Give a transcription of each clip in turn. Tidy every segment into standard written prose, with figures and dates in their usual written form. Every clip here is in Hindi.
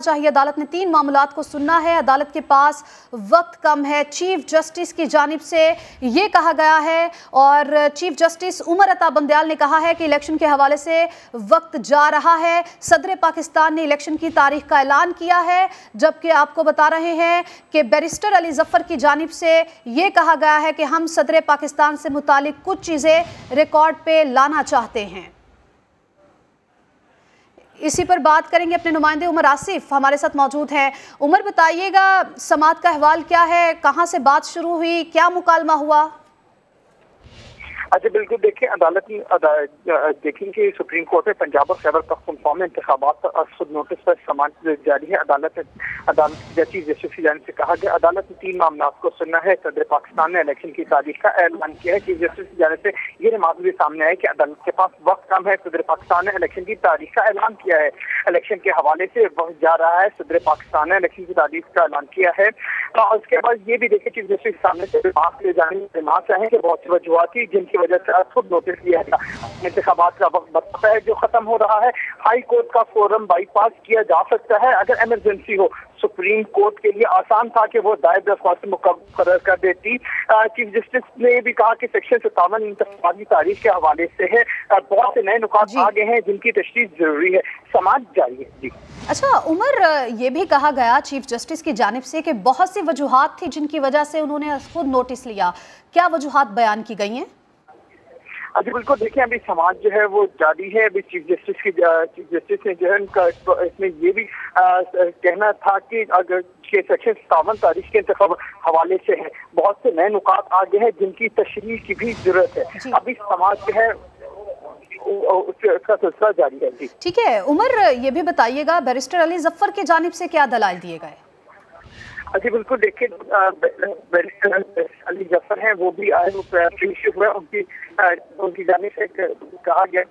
चाहिए। अदालत ने 3 मामलात को सुनना है, अदालत के पास वक्त कम है, चीफ जस्टिस की जानिब से ये कहा गया है। और चीफ जस्टिस उमर अता बंदयाल ने कहा है कि इलेक्शन के हवाले से वक्त जा रहा है। सदर पाकिस्तान ने इलेक्शन की तारीख का ऐलान किया है, जबकि आपको बता रहे हैं कि बैरिस्टर अली जफर की जानिब से ये कहा गया है कि हम सदर पाकिस्तान से मुतालिक कुछ चीज़ें रिकॉर्ड पे लाना चाहते हैं। इसी पर बात करेंगे, अपने नुमाइंदे उमर आसिफ हमारे साथ मौजूद हैं। उमर, बताइएगा समाअत का अहवाल क्या है, कहां से बात शुरू हुई, क्या मुकालमा हुआ? अच्छा, बिल्कुल देखिए, अदालत देखें कि सुप्रीम कोर्ट में पंजाब और खैबर पख्तूनख्वा में इंतखाबात पर खुद नोटिस पर समाअत जारी है। अदालत की चीफ जस्टिस की जानिब से कहा गया, अदालत ने 3 मामला को सुनना है। सदर पाकिस्तान ने इलेक्शन की तारीख का ऐलान किया है। चीफ जस्टिस की जानिब से ये रिमार्क भी सामने आया कि अदालत के पास वक्त कम है। सदर पाकिस्तान ने इलेक्शन की तारीख का ऐलान किया है। इलेक्शन के हवाले से वक्त जा रहा है। सदर पाकिस्तान ने इलेक्शन की तारीख का ऐलान किया है। उसके बाद ये भी देखे चीफ जस्टिस सामने से रिमार्क आए कि बहुत सी वजूहत थी जिनकी वजह से खुद नोटिस दिया था। इंतखाबात का वक्त बताता है जो खत्म हो रहा है। हाई कोर्ट का फोरम बाईपास किया जा सकता है अगर इमरजेंसी हो। सुप्रीम कोर्ट के लिए आसान था कि वो दायर दरख्वास्त मुकर्रर कर देती। चीफ जस्टिस ने भी कहा कि सेक्शन 57 इंतखाबात की तारीख के हवाले से है। बहुत से नए नुकात आ गए हैं जिनकी तशरीह जरूरी है। समाअत जारी है। जी अच्छा उमर, ये भी कहा गया चीफ जस्टिस की जानिब से कि बहुत सी वजूहात थी जिनकी वजह से उन्होंने खुद नोटिस लिया। क्या वजूहात बयान की गई हैं? जी बिल्कुल, देखिए अभी समाज जो है वो जारी है। अभी चीफ जस्टिस ने जो है उनका इसमें ये भी कहना था कि अगर के सेक्शन 57 तारीख के हवाले से है, बहुत से नए नुकात आ गए हैं जिनकी तशरीह की भी जरूरत है। अभी समाज जो है उसका सिलसिला जारी है। जी ठीक है उमर, ये भी बताइएगा बैरिस्टर अली जफर की जानिब से क्या दलाइल दिए गए? जी बिल्कुल, देखिए बैरिस्टर अली जफर हैं, वो भी आए हुए, उनकी जानिब से कहा गया।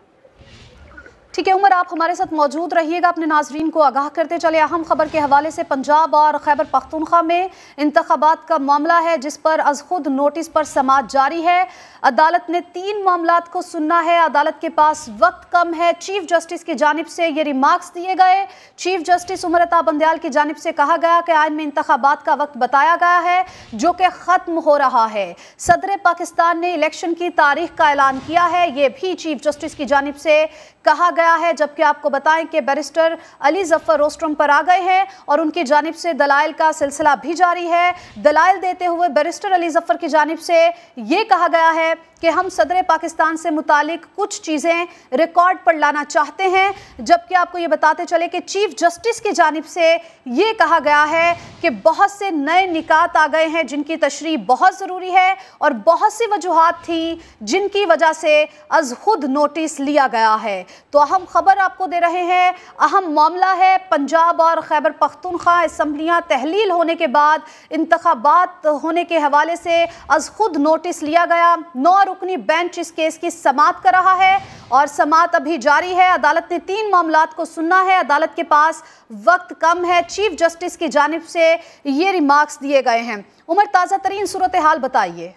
ठीक है उमर, आप हमारे साथ मौजूद रहिएगा, अपने नाजरीन को आगाह करते चले। अहम खबर के हवाले से पंजाब और खैबर पख्तूनख्वा में इंतखाबात का मामला है जिस पर अज खुद नोटिस पर समाअत जारी है। अदालत ने 3 मामलात को सुनना है, अदालत के पास वक्त कम है। चीफ जस्टिस की जानिब से ये रिमार्क्स दिए गए। चीफ जस्टिस उमर अता बंदयाल की जानिब से कहा गया कि आइन में इंतखाबात का वक्त बताया गया है जो कि ख़त्म हो रहा है। सदर पाकिस्तान ने इलेक्शन की तारीख का ऐलान किया है, ये भी चीफ जस्टिस की जानिब से कहा गया है। जबकि आपको बताएं कि बैरिस्टर अली जफर रोस्ट्रम पर आ गए हैं और उनकी जानिब से दलाइल का सिलसिला भी जारी है। दलाइल देते हुए बैरिस्टर अली जफर की जानिब से ये कहा गया है कि हम सदर पाकिस्तान से मुतालिक कुछ चीज़ें रिकॉर्ड पर लाना चाहते हैं। जबकि आपको ये बताते चले कि चीफ जस्टिस की जानिब से ये कहा गया है कि बहुत से नए निकात आ गए हैं जिनकी तशरीह बहुत ज़रूरी है और बहुत सी वजूहात थी जिनकी वजह से अज खुद नोटिस लिया गया है। तो अहम खबर आपको दे रहे हैं, अहम मामला है पंजाब और खैबर पख्तूनख्वा असम्बलियाँ तहलील होने के बाद इंतखाबात होने के हवाले से अज खुद नोटिस लिया गया। 9 रुकनी बेंच इस केस की समाअत कर रहा है और समाअत अभी जारी है। अदालत ने 3 मामलात को सुनना है, अदालत के पास वक्त कम है। चीफ जस्टिस की जानिब से ये रिमार्क्स दिए गए हैं। उमर, ताज़ा तरीन सूरत हाल बताइए।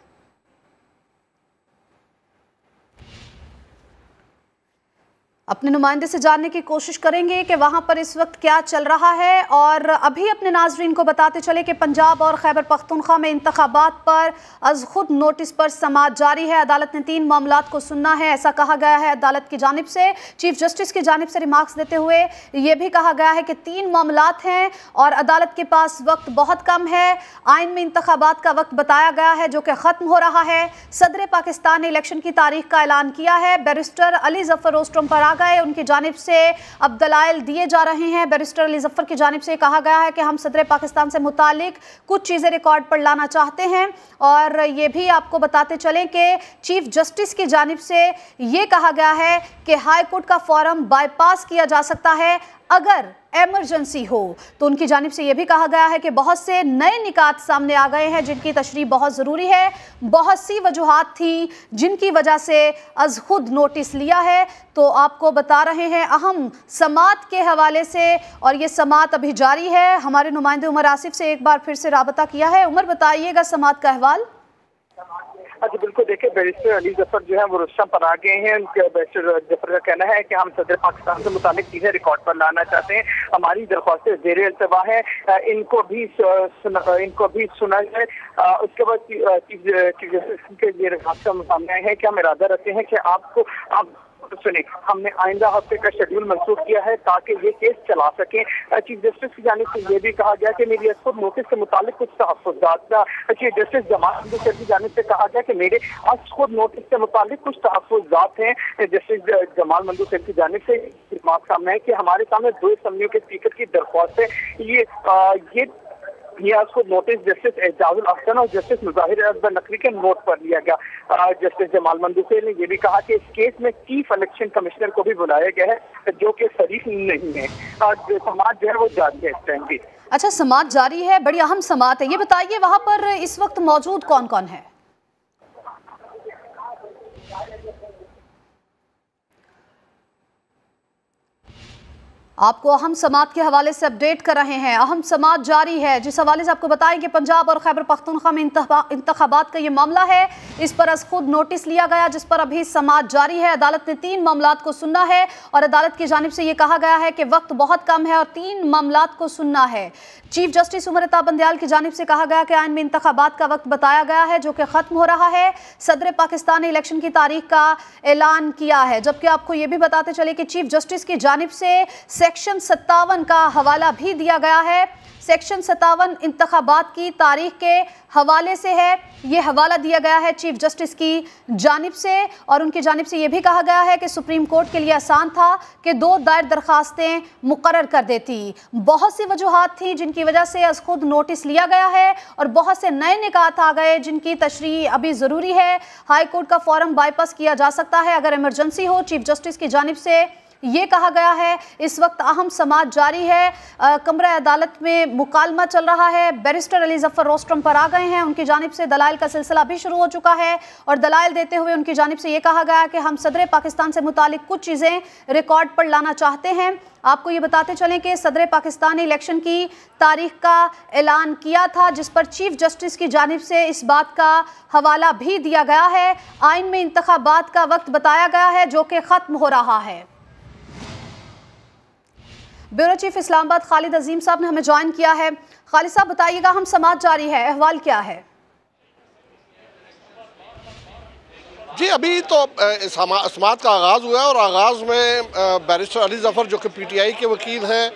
अपने नुमाइंदे से जानने की कोशिश करेंगे कि वहाँ पर इस वक्त क्या चल रहा है। और अभी अपने नाजरीन को बताते चले कि पंजाब और खैबर पख्तूनख्वा में इंतखाबात पर अज खुद नोटिस पर समाअत जारी है। अदालत ने 3 मामलात को सुनना है, ऐसा कहा गया है अदालत की जानिब से। चीफ जस्टिस की जानिब से रिमार्क्स देते हुए ये भी कहा गया है कि 3 मामलात हैं और अदालत के पास वक्त बहुत कम है। आइन में इंतखाबात का वक्त बताया गया है जो कि ख़त्म हो रहा है। सदर पाकिस्तान ने इलेक्शन की तारीख का ऐलान किया है। बैरिस्टर अली जफर रोस्ट्रम पर आ गए, उनकी जानिब से अब दलाइल दिए जा रहे हैं। बैरिस्टर अली जफर की जानिब से कहा गया है कि हम सदर पाकिस्तान से मुतालिक कुछ चीज़ें रिकॉर्ड पर लाना चाहते हैं। और ये भी आपको बताते चलें कि चीफ जस्टिस की जानिब से ये कहा गया है कि हाई कोर्ट का फॉरम बाईपास किया जा सकता है अगर एमरजेंसी हो। तो उनकी जानिब से यह भी कहा गया है कि बहुत से नए निकात सामने आ गए हैं जिनकी तशरीह बहुत ज़रूरी है। बहुत सी वजूहात थी जिनकी वजह से अज खुद नोटिस लिया है। तो आपको बता रहे हैं अहम समाअत के हवाले से, और ये समाअत अभी जारी है। हमारे नुमाइंदे उमर आसिफ से एक बार फिर से राबता किया है। उमर, बताइएगा समाअत का अहवाल। अच्छा बिल्कुल देखिए, बैरिस्टर अली जफर जो है वो रुस्तम पर आ गए हैं। उनके बैरिस्टर जफर का कहना है कि हम सदर पाकिस्तान से मुतालिक चीजें रिकॉर्ड पर लाना चाहते हैं, हमारी दरख्वास्तें ज़ेर इल्तवा है, इनको भी सुना जाए। उसके बाद चीफ जस्टिस के ये रास्ता सामने है कि हम इरादा रखते हैं कि आप सुने, हमने आइंदा हफ्ते का शेड्यूल मंसूख किया है ताकि ये केस चला सकें। चीफ जस्टिस की जानिब से ये भी कहा गया कि मेरी खुद नोटिस के मुतालिक कुछ तहफ़्फ़ुज़ात था। चीफ जस्टिस जमाल मंदू की जानिब से कहा गया कि मेरे खुद नोटिस के मुतालिक कुछ तहफ़्फ़ुज़ात हैं। जस्टिस जमाल मंदू की जानिब से बात सामने है कि हमारे सामने 2 असम्बलियों के स्पीकर की दरख्वास्त है। ये आज खुद नोटिस जस्टिस एजाजुल अहसन और जस्टिस मुजाहिर अकबर नकवी के नोट पर लिया गया। जस्टिस जमाल मंदूसे ने ये भी कहा कि इस केस में चीफ इलेक्शन कमिश्नर को भी बुलाया गया है, जो कि शरीफ नहीं है। समाज जो है वो जारी है इस टाइम भी। अच्छा, समाज जारी है, बड़ी अहम समात है। ये बताइए वहाँ पर इस वक्त मौजूद कौन कौन है? आपको अहम समात के हवाले से अपडेट कर रहे हैं। अहम समात जारी है, जिस हवाले से आपको बताएं कि पंजाब और खैबर पख्तूनख्वा में इंतखाबात का ये मामला है। इस पर आज खुद नोटिस लिया गया, जिस पर अभी समात जारी है। अदालत ने 3 मामलात को सुनना है और अदालत की जानिब से ये कहा गया है कि वक्त बहुत कम है और 3 मामलात को सुनना है। चीफ जस्टिस उमर अता बंदयाल की जानिब से कहा गया कि आइन में इंतखाबात का वक्त बताया गया है, जो कि ख़त्म हो रहा है। सदर पाकिस्तान ने इलेक्शन की तारीख का ऐलान किया है। जबकि आपको ये भी बताते चले कि चीफ जस्टिस की जानिब से सेक्शन 57 का हवाला भी दिया गया है। सेक्शन 57 इंतखाबात की तारीख के हवाले से है। ये हवाला दिया गया है चीफ जस्टिस की जानिब से और उनकी जानिब से ये भी कहा गया है कि सुप्रीम कोर्ट के लिए आसान था कि 2 दायर दरखास्तें मुकर्रर कर देती। बहुत सी वजूहात थी जिनकी वजह से आज खुद नोटिस लिया गया है और बहुत से नए निकात आ गए जिनकी तशरीह अभी ज़रूरी है। हाई कोर्ट का फॉरम बाईपास किया जा सकता है अगर इमरजेंसी हो। चीफ जस्टिस की जानिब से ये कहा गया है। इस वक्त अहम समात जारी है। कमरा अदालत में मुकालमा चल रहा है। बैरिस्टर अली जफर रोस्ट्रम पर आ गए हैं। उनकी जानिब से दलाइल का सिलसिला भी शुरू हो चुका है और दलाइल देते हुए उनकी जानिब से ये कहा गया कि हम सदर पाकिस्तान से मुतालिक कुछ चीज़ें रिकॉर्ड पर लाना चाहते हैं। आपको ये बताते चलें कि सदर पाकिस्तान ने इलेक्शन की तारीख का ऐलान किया था, जिस पर चीफ जस्टिस की जानिब से इस बात का हवाला भी दिया गया है। आइन में इंतखाबात का वक्त बताया गया है, जो कि ख़त्म हो रहा है। ब्यूरो चीफ इस्लामाबाद खालिद अजीम साहब ने हमें ज्वाइन किया है। खालिद साहब बताइएगा, हम समात जारी है, अहवाल क्या है? जी, अभी तो समात का आगाज़ हुआ है और आगाज़ में बैरिस्टर अली जफर जो कि पीटीआई के वकील हैं,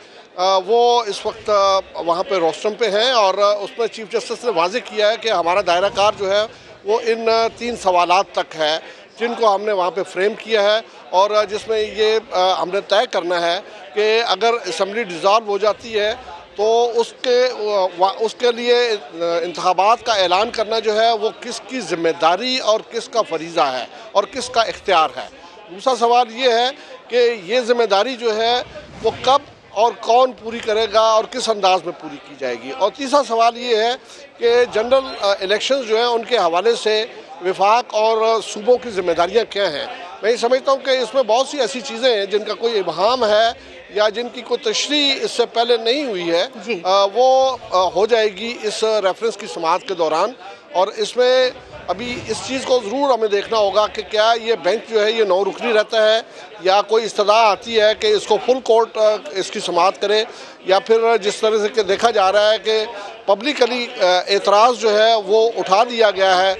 वो इस वक्त वहाँ पे रोस्ट्रम पे हैं और उसमें चीफ जस्टिस ने वाज़ेह किया है कि हमारा दायरा कार जो है वो इन 3 सवालात तक है जिनको हमने वहाँ पे फ्रेम किया है और जिसमें ये हमने तय करना है कि अगर असम्बली डिज़ॉल्व हो जाती है तो उसके लिए इंतखाबात का ऐलान करना जो है वो किसकी ज़िम्मेदारी और किसका फरीज़ा है और किसका इख्तियार है। दूसरा सवाल ये है कि ये ज़िम्मेदारी जो है वो कब और कौन पूरी करेगा और किस अंदाज में पूरी की जाएगी। और तीसरा सवाल ये है कि जनरल इलेक्शंस जो हैं उनके हवाले से विफाक और सूबों की जिम्मेदारियां क्या हैं। मैं ये समझता हूँ कि इसमें बहुत सी ऐसी चीज़ें हैं जिनका कोई इबहाम है या जिनकी कोई तशरीह इससे पहले नहीं हुई है, वो हो जाएगी इस रेफरेंस की समाअत के दौरान। और इसमें अभी इस चीज़ को ज़रूर हमें देखना होगा कि क्या ये बेंच जो है ये 9 रुकनी रहता है या कोई इस्तदा आती है कि इसको फुल कोर्ट इसकी समाअत करे, या फिर जिस तरह से कि देखा जा रहा है कि पब्लिकली एतराज़ जो है वो उठा दिया गया है।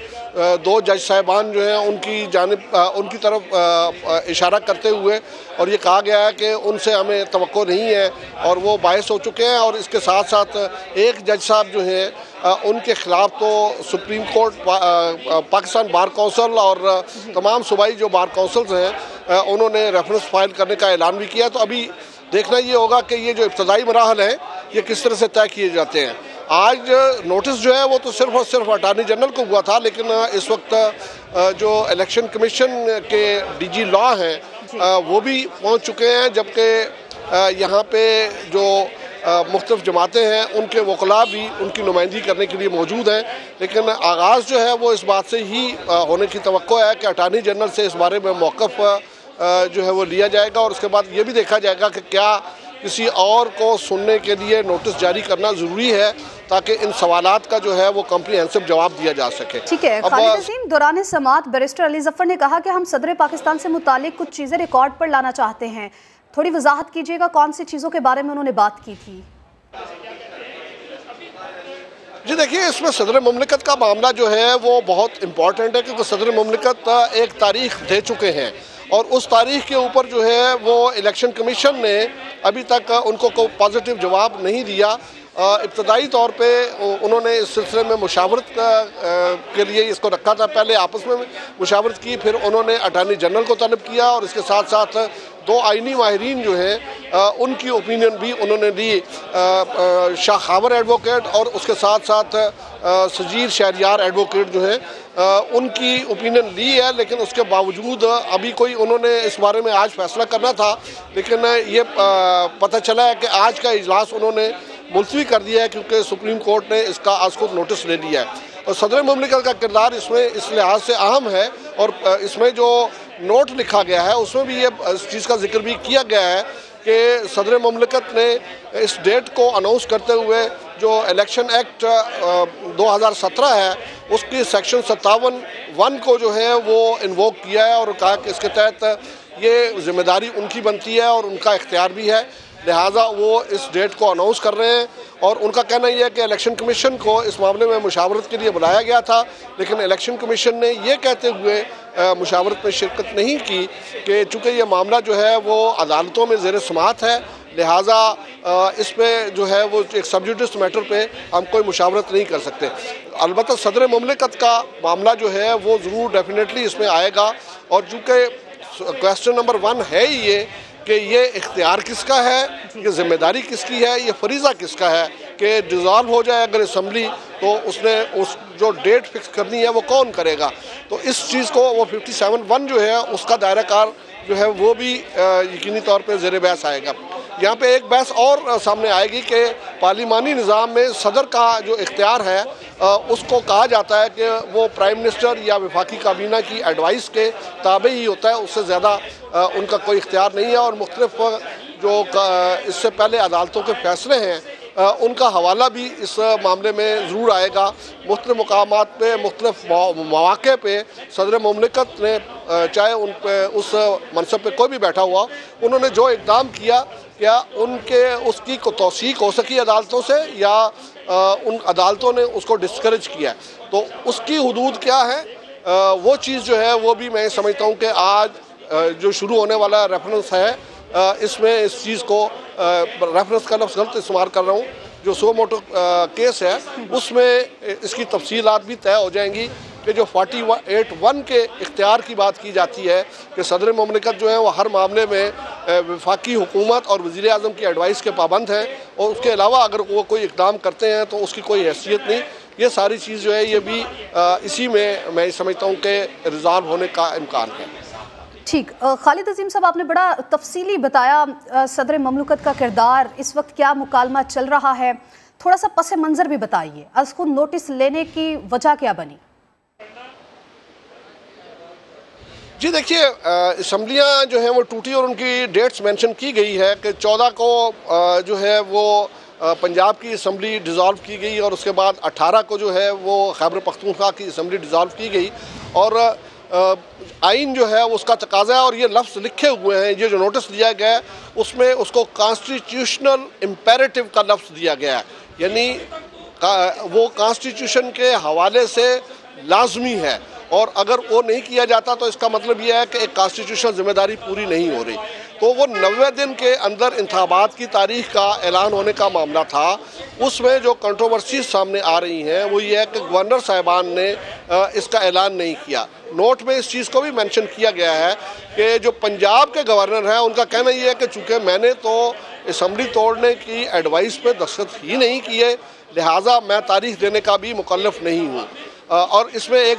2 जज साहिबान जो हैं उनकी जानिब उनकी तरफ इशारा करते हुए और ये कहा गया है कि उनसे हमें तवक्को नहीं है और वो बायस हो चुके हैं। और इसके साथ साथ एक जज साहब जो हैं उनके ख़िलाफ़ तो supreme court Pakistan bar council और तमाम सूबाई जो बार कौंसिल्स हैं उन्होंने रेफरेंस फाइल करने का ऐलान भी किया। तो अभी देखना ये होगा कि ये जो इब्तदाई मराहल हैं ये किस तरह से तय किए जाते हैं। आज नोटिस जो है वो तो सिर्फ और सिर्फ अटॉर्नी जनरल को हुआ था, लेकिन इस वक्त जो इलेक्शन कमीशन के डीजी लॉ हैं वो भी पहुंच चुके हैं, जबकि यहाँ पे जो मुख्तलिफ जमातें हैं उनके वकला भी उनकी नुमाइंदगी करने के लिए मौजूद हैं। लेकिन आगाज़ जो है वो इस बात से ही होने की तवक्को है कि अटॉर्नी जनरल से इस बारे में मौक़िफ़ जो है वो लिया जाएगा और उसके बाद ये भी देखा जाएगा कि क्या किसी और को सुनने के लिए नोटिस जारी करना ज़रूरी है ताकि इन सवालात का जो है वो कॉम्प्रिहेंसिव जवाब दिया जा सके। ठीक है खालिद अजीम, दौरान समाअत बैरिस्टर अली जफर ने कहा कि हम सदर पाकिस्तान से मुतालिक कुछ चीज़ें रिकॉर्ड पर लाना चाहते हैं। थोड़ी वजाहत कीजिएगा, कौन सी चीज़ों के बारे में उन्होंने बात की थी? जी देखिए, इसमें सदर मुमलिकत का मामला जो है वो बहुत इम्पॉर्टेंट है क्योंकि सदर मुमलिकत एक तारीख दे चुके हैं और उस तारीख के ऊपर जो है वो इलेक्शन कमीशन ने अभी तक उनको कोई पॉजिटिव जवाब नहीं दिया। इब्तदाई तौर पे उन्होंने इस सिलसिले में मुशावरत के लिए इसको रखा था, पहले आपस में मुशावरत की, फिर उन्होंने अटॉर्नी जनरल को तलब किया और इसके साथ साथ दो आइनी माहिरीन जो हैं उनकी ओपिनियन भी उन्होंने ली, शाह खावर एडवोकेट और उसके साथ साथ सजीर शहरियार एडवोकेट जो हैं उनकी ओपिनियन ली है। लेकिन उसके बावजूद अभी कोई उन्होंने इस बारे में आज फैसला करना था, लेकिन ये पता चला है कि आज का इजलास उन्होंने मुलतवी कर दिया है क्योंकि सुप्रीम कोर्ट ने इसका आज खुद नोटिस ले लिया है। और सदर मुमलिकत का किरदार इसमें इस लिहाज से अहम है और इसमें जो नोट लिखा गया है उसमें भी ये इस चीज़ का जिक्र भी किया गया है कि सदर मुमलिकत ने इस डेट को अनाउंस करते हुए जो इलेक्शन एक्ट 2017 है उसकी सेक्शन 57(1) को जो है वो इन्वोक किया है और कहा कि इसके तहत ये जिम्मेदारी उनकी बनती है और उनका इख्तियार भी है, लिहाजा वो इस डेट को अनाउंस कर रहे हैं। और उनका कहना यह है कि इलेक्शन कमीशन को इस मामले में मुशावरत के लिए बुलाया गया था, लेकिन इलेक्शन कमीशन ने ये कहते हुए मुशावरत में शिरकत नहीं की कि चूँकि ये मामला जो है वो अदालतों में ज़ेर समाअत है, लिहाजा इस पर जो है वो एक सब्जुडिस मैटर पे हम कोई मुशावरत नहीं कर सकते। अलबत्ता सदर मुमलिकत का मामला जो है वो ज़रूर डेफिनेटली इसमें आएगा और चूँकि क्वेश्चन नंबर 1 है ही ये कि ये इख्तियार किसका है, ये जिम्मेदारी किसकी है, ये फरीज़ा किसका है कि डिज़ॉल्व हो जाए अगर असम्बली तो उसने उस जो डेट फिक्स करनी है वो कौन करेगा। तो इस चीज़ को वो 57(1) जो है उसका दायरा कार जो है वो भी यकीनी तौर पे ज़ेर बहस आएगा। यहाँ पे एक बहस और सामने आएगी कि पार्लिमानी निज़ाम में सदर का जो इख्तियार है उसको कहा जाता है कि वो प्राइम मिनिस्टर या वफाकी काबीना की एडवाइस के ताबे ही होता है, उससे ज़्यादा उनका कोई इख्तियार नहीं है। और मुख्तलिफ जो इससे पहले अदालतों के फैसले हैं उनका हवाला भी इस मामले में ज़रूर आएगा। मुख्तलिफ मकामात पे मुख्तलिफ मौक़े पे सदर मुमलिकत ने चाहे उन पे उस मनसब पे कोई भी बैठा हुआ, उन्होंने जो इक़दाम किया क्या उनके उसकी को तौसीक हो सकी अदालतों से या उन अदालतों ने उसको डिस्करेज किया, तो उसकी हुदूद क्या है वो चीज़ जो है वो भी मैं समझता हूँ कि आज जो शुरू होने वाला रेफरेंस है इसमें इस चीज़ को रेफरेंस का लफ्ज़ गलत इस्तेमाल कर रहा हूँ, जो सो मोटो केस है उसमें इसकी तफसीलात भी तय हो जाएंगी कि जो 48(1) के इख्तियार की बात की जाती है कि सदर मुमलिकत जो है वो हर मामले में वफाकी हुकूमत और वज़ीर आज़म की एडवाइस के पाबंद हैं और उसके अलावा अगर वो कोई इक़दाम करते हैं तो उसकी कोई हैसियत नहीं। ये सारी चीज़ जो है ये भी इसी में मैं समझता हूँ कि रिज़ॉल्व होने का इम्कान है। ठीक, खालिद अजीम साहब आपने बड़ा तफसीली बताया सदर मुमलिकत का किरदार, इस वक्त क्या मुकालमा चल रहा है, थोड़ा सा पस मंज़र भी बताइए, आज खुद नोटिस लेने की वजह क्या बनी? जी देखिए, असम्बलियाँ जो हैं वो टूटी और उनकी डेट्स मेंशन की गई है कि 14 को जो है वो पंजाब की असम्बली डिज़ॉल्व की गई और उसके बाद 18 को जो है वो खैबर पख्तूनख्वा की असम्बली डिज़ॉल्व की गई और आइन जो है उसका तकाजा है और ये लफ्ज़ लिखे हुए हैं, ये जो नोटिस दिया गया है उसमें उसको कॉन्स्टिट्यूशनल इम्पेरेटिव का लफ्ज़ दिया गया है, यानी वो कॉन्स्टिट्यूशन के हवाले से लाजमी है और अगर वो नहीं किया जाता तो इसका मतलब यह है कि एक कॉन्स्टिट्यूशनल जिम्मेदारी पूरी नहीं हो रही। तो वो 90 दिन के अंदर इंतखाबात की तारीख का ऐलान होने का मामला था, उसमें जो कंट्रोवर्सीज सामने आ रही हैं वो ये है कि गवर्नर साहिबान ने इसका ऐलान नहीं किया। नोट में इस चीज़ को भी मेंशन किया गया है कि जो पंजाब के गवर्नर हैं उनका कहना ये है कि चूँकि मैंने तो असम्बली तोड़ने की एडवाइस पे दस्तखत ही नहीं किए, लिहाजा मैं तारीख देने का भी मुकल्लफ नहीं हूँ। और इसमें एक